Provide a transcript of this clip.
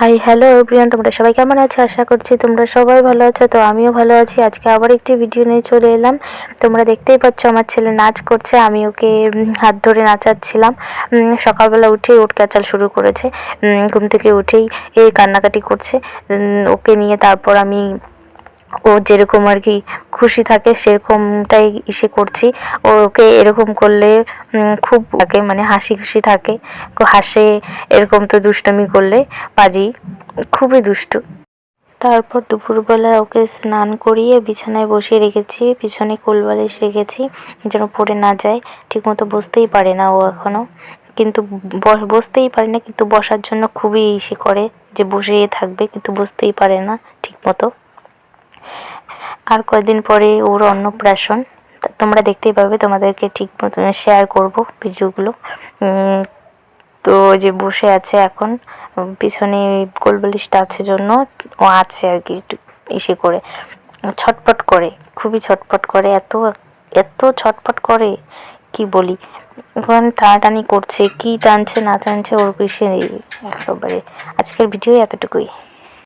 Hi hello everyone, তোমরা সবাই কেমন আছো? আশা করছি তোমরা সবাই ভালো আছো। তো আমিও ভালো আছি। আজকে আবার একটি ভিডিও নিয়ে চলে এলাম। তোমরা দেখতেই পাচ্ছ আমার ছেলে নাচ করছে, আমি ওকে হাত ধরে নাচাচ্ছিলাম। সকালবেলা উঠেই ওঠ ক্যাচাল শুরু করেছে। ঘুম থেকে উঠেই কান্নাকাটি করছে। ওকে নিয়ে তারপর আমি ও যেরকম আর কি খুশি থাকে সেরকমটাই ইসে করছি। ওকে এরকম করলে খুব থাকে, মানে হাসি খুশি থাকে, হাসে। এরকম তো দুষ্টুমি করলে পাজি, খুবই দুষ্টু। তারপর দুপুরবেলা ওকে স্নান করিয়ে বিছানায় বসিয়ে রেখেছি, পিছনে কোলবালিশ রেখেছি যেন পড়ে না যায়। ঠিকমতো বসতেই পারে না ও এখনও, কিন্তু বসতেই পারে না, কিন্তু বসার জন্য খুবই ইসে করে যে বসেই থাকবে, কিন্তু বসতেই পারে না ঠিকমতো। আর কয়েকদিন পরে ওর অন্নপ্রাশন, তোমরা দেখতেই পাবে, তোমাদেরকে ঠিক মতো শেয়ার করব ভিডিওগুলো। তো যে বসে আছে এখন, পিছনে কোলবালিশটা আছে জন্য ও আছে আর কি, একটু ইসে করে ছটপট করে, খুবই ছটপট করে, এত এত ছটপট করে কি বলি। এখন টানাটানি করছে, কি টানছে না টানছে ওর বিষয়ে একেবারে। আজকের ভিডিও এতটুকুই।